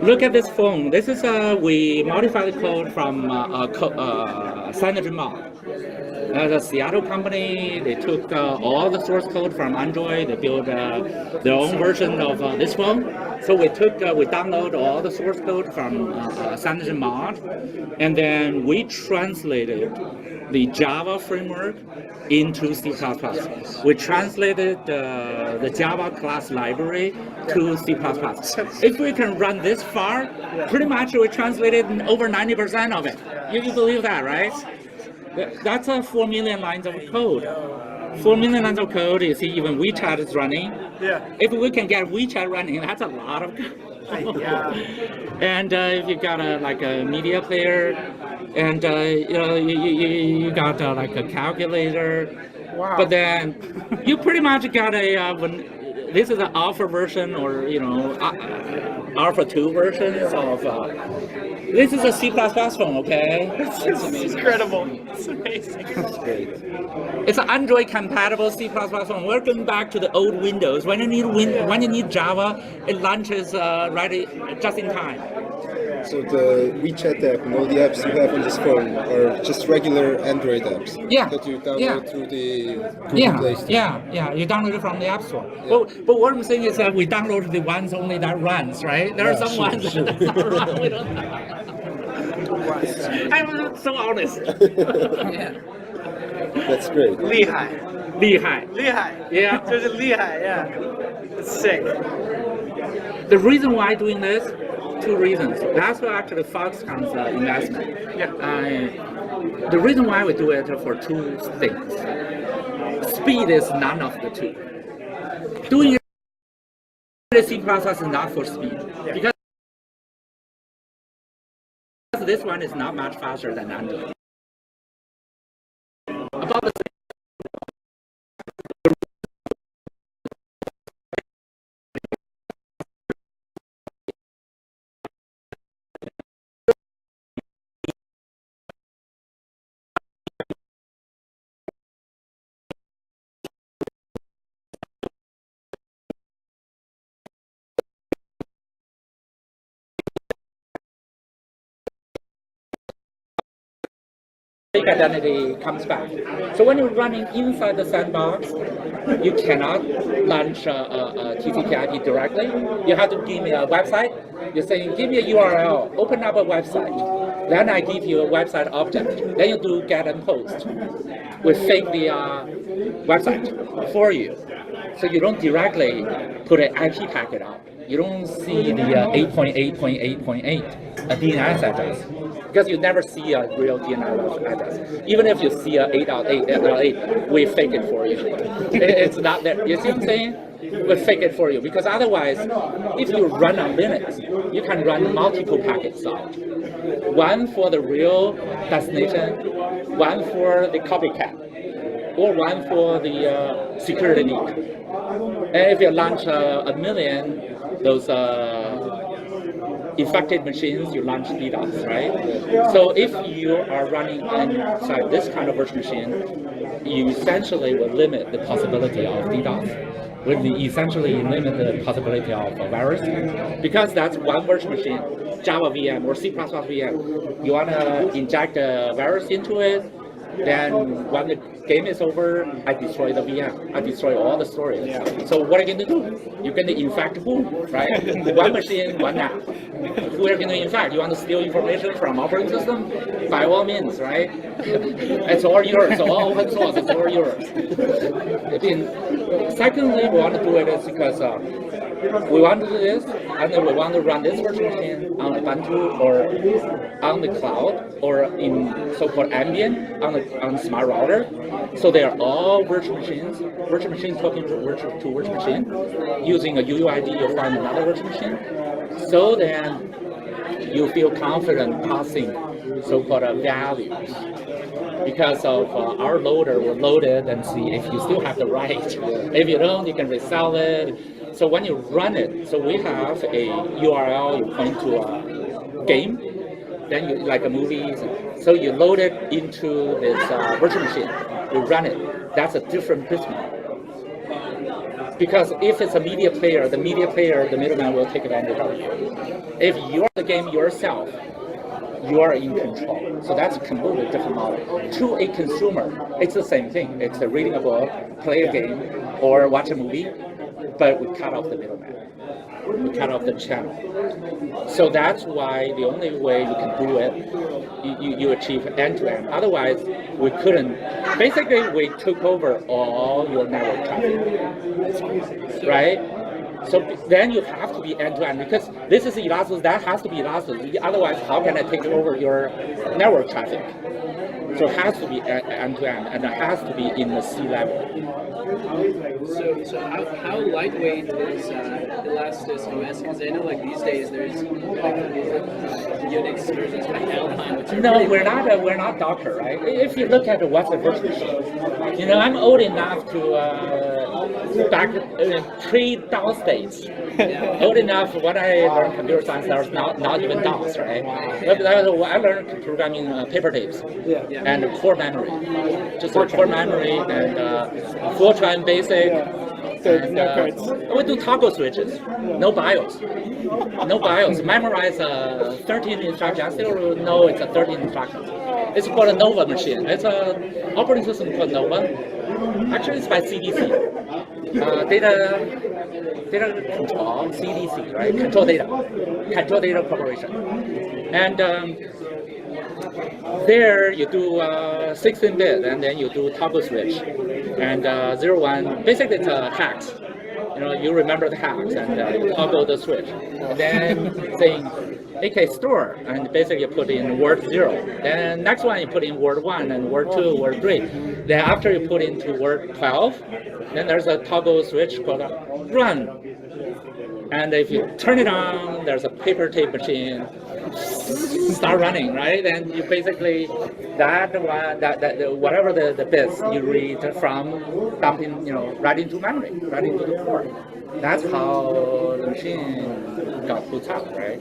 Look at this phone. This is we modified the code from CyanogenMod. The Seattle company, they took all the source code from Android. They built their own version of this phone. So we download all the source code from CyanogenMod, and then we translated the Java framework into C++. We translated the Java class library to C++. If we can run this far, pretty much we translated over 90% of it. You believe that, right? That's 4 million lines of code. 4 million lines of code, you see even WeChat is running. Yeah. If we can get WeChat running, that's a lot of code. Yeah. And if you got like a media player, and you got like a calculator. Wow. But then you pretty much got this is an alpha version, or alpha 2 versions of this is a C++ phone, okay? It's incredible. It's amazing. It's great. It's an Android compatible C++ phone. We're going back to the old Windows. When you need Java, it launches just in time. So the WeChat app and all the apps you have on this phone are just regular Android apps that you download through the Google Play Store. Yeah, you download it from the App Store. Yeah. But what I'm saying is that we download the ones only that runs, right? There are some ones that don't run. We don't. I'm so honest. Yeah. That's great. 厉害. Yeah. 就是厉害, yeah. It's sick. The reason why doing this, 2 reasons. That's why actually Foxconn's investment. Yeah. The reason why we do it for 2 things. Speed is none of the 2. Doing it C++ is not for speed. Yeah. Because this one is not much faster than Android. About the identity comes back. So when you're running inside the sandbox, you cannot launch a TCP/IP directly. You have to give me a website. You're saying, give me a URL, open up a website. Then I give you a website object. Then you do get and post. We fake the website for you. So you don't directly put an IP packet out. You don't see the 8.8.8.8 DNS address. Because you never see a real DNS address. Even if you see a 8.8, we fake it for you. It's not there. You see what I'm saying? We fake it for you. Because otherwise, if you run on Linux, you can run multiple packets out. One for the real destination, one for the copycat, or one for the security leak. And if you launch a million, those infected machines, you launch DDoS, right? So if you are running inside this kind of virtual machine, you essentially will limit the possibility of DDoS. Will essentially limit the possibility of a virus, because that's one virtual machine, Java VM or C++ VM. You want to inject a virus into it, then when the game is over, I destroy the VM. I destroy all the storage. Yeah. So what are you going to do? You're going to infect who, right? One machine, one app. Who are you going to infect? You want to steal information from operating system? By all means, right? It's all yours. All open source. It's all yours. Secondly, we want to do it is because we want to do this, and then we want to run this virtual machine on Ubuntu or on the cloud or in so-called ambient on the smart router. So they are all virtual machines talking to virtual machine. Using a UUID, you'll find another virtual machine. So then you feel confident passing so-called values. Because of our loader, will load it and see if you still have the right. If you don't, you can resell it. So when you run it, so we have a URL, you point to a game, then you like a movie. So you load it into this virtual machine. You run it. That's a different business model. Because if it's a media player, the middleman will take advantage of it. If you're the game yourself, you are in control. So that's a completely different model. To a consumer, it's the same thing. It's reading a book, play a game, or watch a movie, but we cut off the middleman. We cut off the channel. So that's why the only way you can do it, you achieve end-to-end. Otherwise, we couldn't. Basically, we took over all your network traffic, right? So then you have to be end-to-end because this is elastic, that has to be elastic. Otherwise, how can I take over your network traffic? So it has to be end-to-end, and it has to be in the C-level. So how lightweight is Elastis OS? Because I know like these days there's like Unix versions like Alpine. No, we're not Docker, right? If you look at what's a virtual machine, you know, I'm old enough to back pre-DOS days. Yeah. Old enough when I learned computer science, there was not even DOS, right? But I learned programming paper tapes and core memory, just core memory and Fortran basic. And, we do toggle switches, no BIOS. No BIOS. Memorize 13 instructions. I still know it's a 13 instructions. It's called a Nova machine. It's an operating system called Nova. Actually, it's by CDC. Data control, CDC, right? Control Data Corporation. And there you do 16-bit, and then you do toggle switch, and 01. Basically, it's hacks. You know, you remember the hacks, and you toggle the switch. And then saying AK store, and basically you put in word 0. Then next one you put in word 1 and word 2, word 3. Then after you put into word 12, then there's a toggle switch called run. And if you turn it on, there's a paper tape machine. Start running, right? And you basically whatever the bits you read from dumping, you know, right into memory, right into the core. That's how the machine got booted up, right?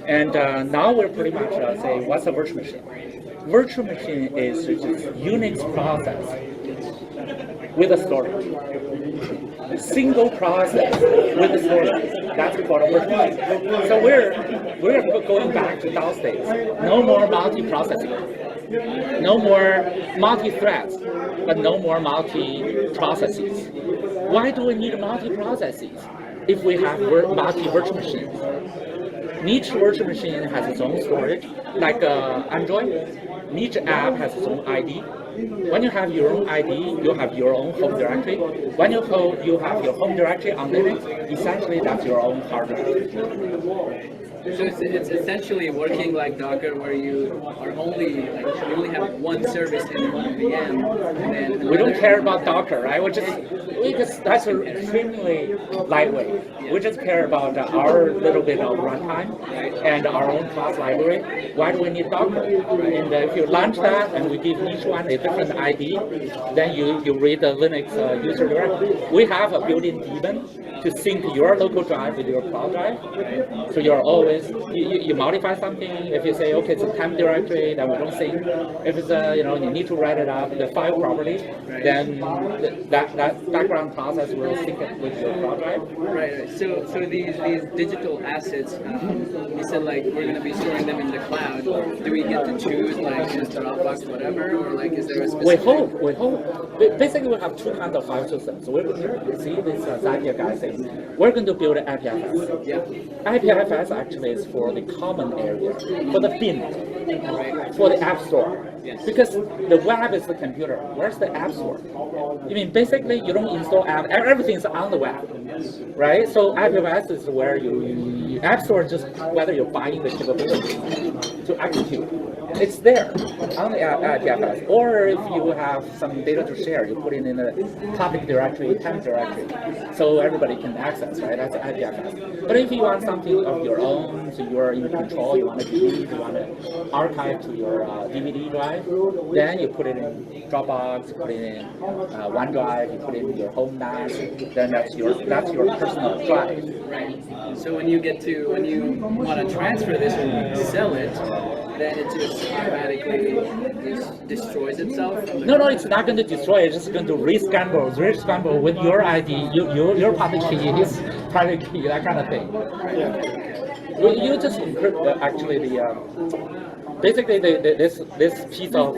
And now we're pretty much say, what's a virtual machine? Virtual machine is just Unix process with a storage. Single process with the storage. That's called a virtual machine. So we're going back to DOS days. No more multi-processing. No more multi-threads, but no more multi-processes. Why do we need multi-processes if we have multi-virtual machines? Each virtual machine has its own storage, like Android. Each app has its own ID. When you have your own ID, you have your own home directory. When you have your home directory on Linux, essentially that's your own hard drive. So it's essentially working like Docker, where you only have one service in one VM, and then we don't care about Docker, right? That's extremely lightweight. Yeah. We just care about our little bit of runtime and our own class library. Why do we need Docker? And if you launch that and we give each one a different ID, then you read the Linux user directory. We have a built-in daemon to sync your local drive with your cloud drive. So you're always you modify something. If you say, okay, it's a temp directory, then we don't sync. If it's you need to write it up, the file property, then that background process will sync it with your cloud drive. Right. So these digital assets, you said like we're going to be storing them in the cloud. Do we get to choose like just Dropbox, whatever, or like is there a specific? We hope. Basically, we have two kinds of file systems. So you see this Zapier guy saying, we're going to build an IPFS. Yeah. IPFS actually is for the common area, for the bin, for the app store. Yes. Because the web is the computer. Where's the app store? I mean, basically, you don't install app. Everything's on the web, right? So IPFS is where you app store is just whether you're buying the capability to execute. It's there on the IPFS. Or if you have some data to share, you put it in a public directory, temp directory, so everybody can access, right? That's IPFS. But if you want something of your own, so you're in control, you want to delete, you want to archive to your DVD drive, then you put it in Dropbox, you put it in OneDrive, you put it in your home NAS, then that's your personal drive. Right. So when you want to transfer this and sell it, then it's just automatically destroys itself? No, it's not going to destroy. It's just going to re-scramble with your ID, your public key, his private key, that kind of thing. You just encrypt actually basically this piece of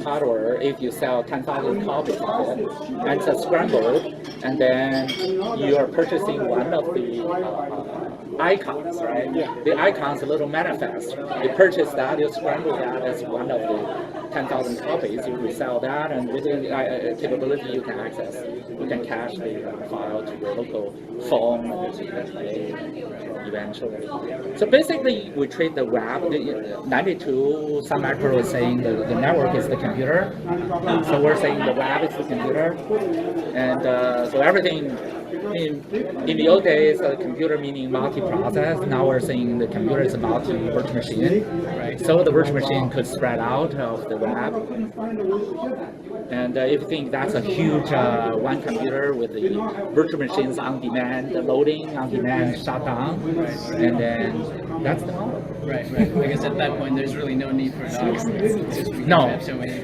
hardware. If you sell 10,000 copies of it, and it's scrambled, and then you are purchasing one of the icons, right? The icon's a little manifest. You purchase that, you scramble that as one of the 10,000 copies. You resell that, and with the capability, you can access, you can cache the file to your local phone eventually. So basically, we treat the web. 92, some macro is saying the network is the computer. So we're saying the web is the computer, and so everything. In the old days, computer meaning multi-process. Now we're saying the computer is a multi-virtual machine. Right. So the virtual machine could spread out of the web. And if you think that's a huge one computer with the virtual machines on demand loading, on demand shutdown, and then that's the model. Right. I guess at that point, there's really no need for an audience.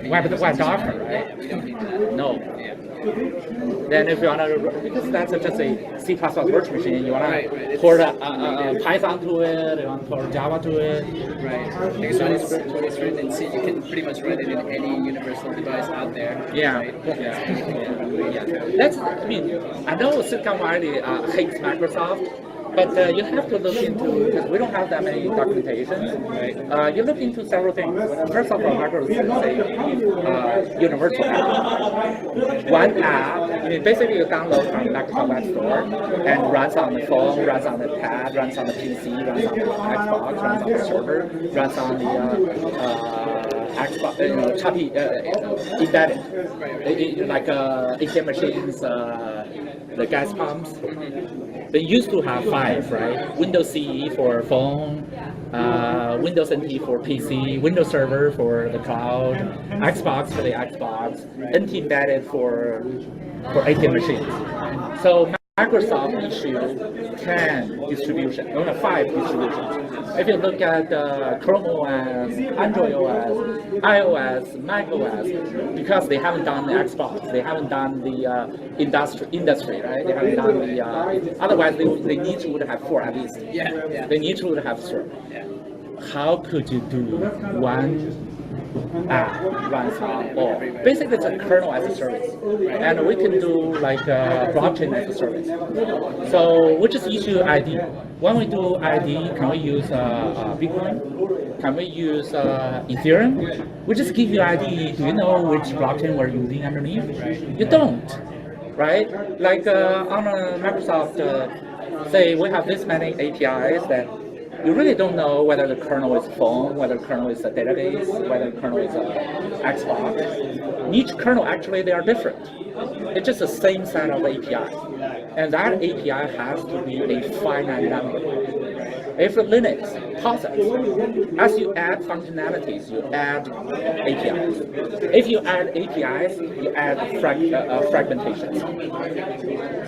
Web Docker, right? Yeah, we don't need that. No. Yeah. Then if you want to, because that's just a C++ virtual machine, you want to port Python to it, you want to port Java to it. Right. Because when it's written in C, you can pretty much write it in any universal device out there. Yeah. Right? Yeah. That's, I mean, I know Silicon Valley hates Microsoft, but you have to look into, because we don't have that many documentations, right? You look into several things. First of all, Microsoft is a universal app. One app, I mean, basically you download from Microsoft App Store and runs on the phone, runs on the pad, runs on the PC, runs on the Xbox, runs on the server, runs on the Xbox, embedded, like ATM machines, the gas pumps. They used to have 5, right? Windows CE for phone, Windows NT for PC, Windows Server for the cloud, Xbox for the Xbox, NT embedded for ATM machines. So Microsoft issued 10 distributions, 5 distributions. If you look at Chrome OS, Android OS, iOS, Mac OS, because they haven't done the Xbox, they haven't done the industry, right? They haven't done the, otherwise they need to have 4 at least. Yeah. They need to have 3. Yeah. How could you do one app runs on all? Basically, it's a kernel as a service, and we can do like blockchain as a service. So we just issue ID. When we do ID, can we use Bitcoin? Can we use Ethereum? We just give you ID. Do you know which blockchain we're using underneath? You don't, right? Like on Microsoft, say we have this many APIs that you really don't know whether the kernel is phone, whether the kernel is a database, whether the kernel is a Xbox. Each kernel, actually, they are different. It's just the same set of APIs. And that API has to be a finite number. If Linux process, as you add functionalities, you add APIs. If you add APIs, you add fragmentations.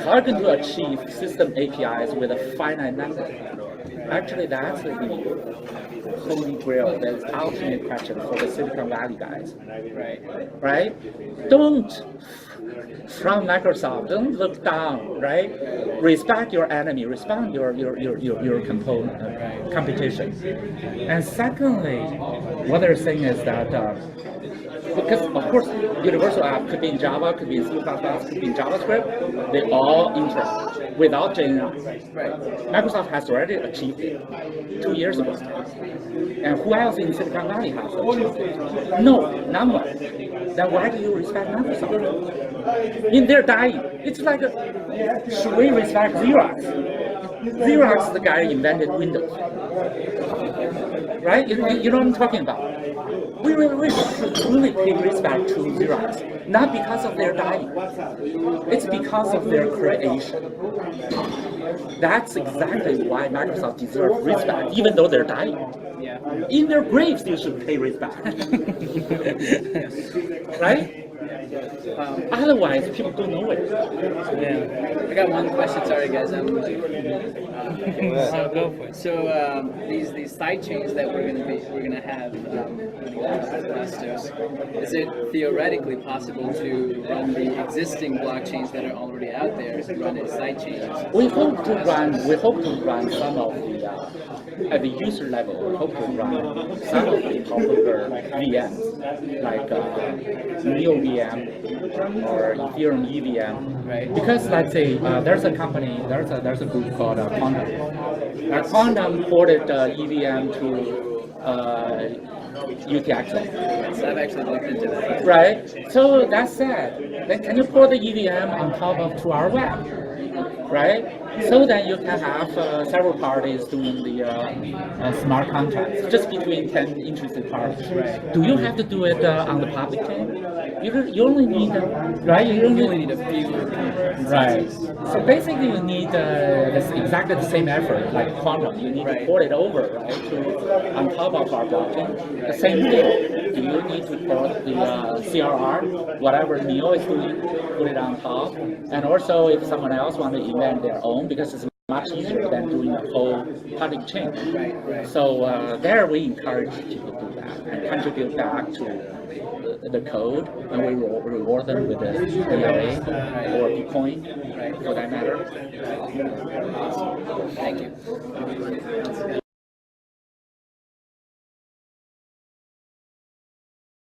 How are you going to achieve system APIs with a finite number? Actually, that's the holy grail, that's the ultimate question for the Silicon Valley guys, right? Don't, from Microsoft, don't look down, right? Respect your enemy, respect your competition. And secondly, what they're saying is that, because of course, universal app could be in Java, could be in C++, could be in JavaScript, they all interact without GenAI. Microsoft has already achieved it 2 years ago. And who else in Silicon Valley has achieved it? No, none one. Then why do you respect Microsoft? In their dying, it's like, should we respect Xerox? Xerox, the guy invented Windows. Right? You know what I'm talking about? We should really pay respect to Xerox, not because of their dying. It's because of their creation. That's exactly why Microsoft deserves respect, even though they're dying. In their graves, you should pay respect. Right? Otherwise, people don't know it. Yeah. I got one question. Sorry, guys. So go for it. So these side chains that we're gonna have Bastos, is it theoretically possible to run the existing blockchains that are already out there run as side chains? We hope to run some of the at the user level. We hope to run some of the popular VMs like Neo VM or Ethereum EVM, Right. Because let's say there's a company, there's a group called Quantum. Quantum ported EVM to UTXO. So I've actually looked into that. Right. So that said, then can you put the EVM on top of 2R web? Right? So then you can have several parties doing the smart contracts, just between 10 interested parties. Right. Do you have to do it on the public chain? You only need, right? You only need a few. Right. So basically, you need exactly the same effort like Quantum. You need to port it over, right, to on top of our blockchain. The same thing. Do you need to port the CRR, whatever Neo is doing, put it on top? And also, if someone else wants to invent their own, because it's much easier than doing a whole public chain. Right. So there, we encourage people to do that and contribute back to the code, and we reward them with a ELA or Bitcoin, for that matter. Thank you.